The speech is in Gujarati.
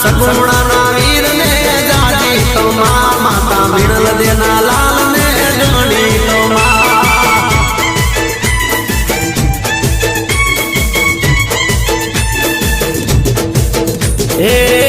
સગુણાના વીરને જાજી કમા માતા મિણલ દેના લાલને જણી કમા એ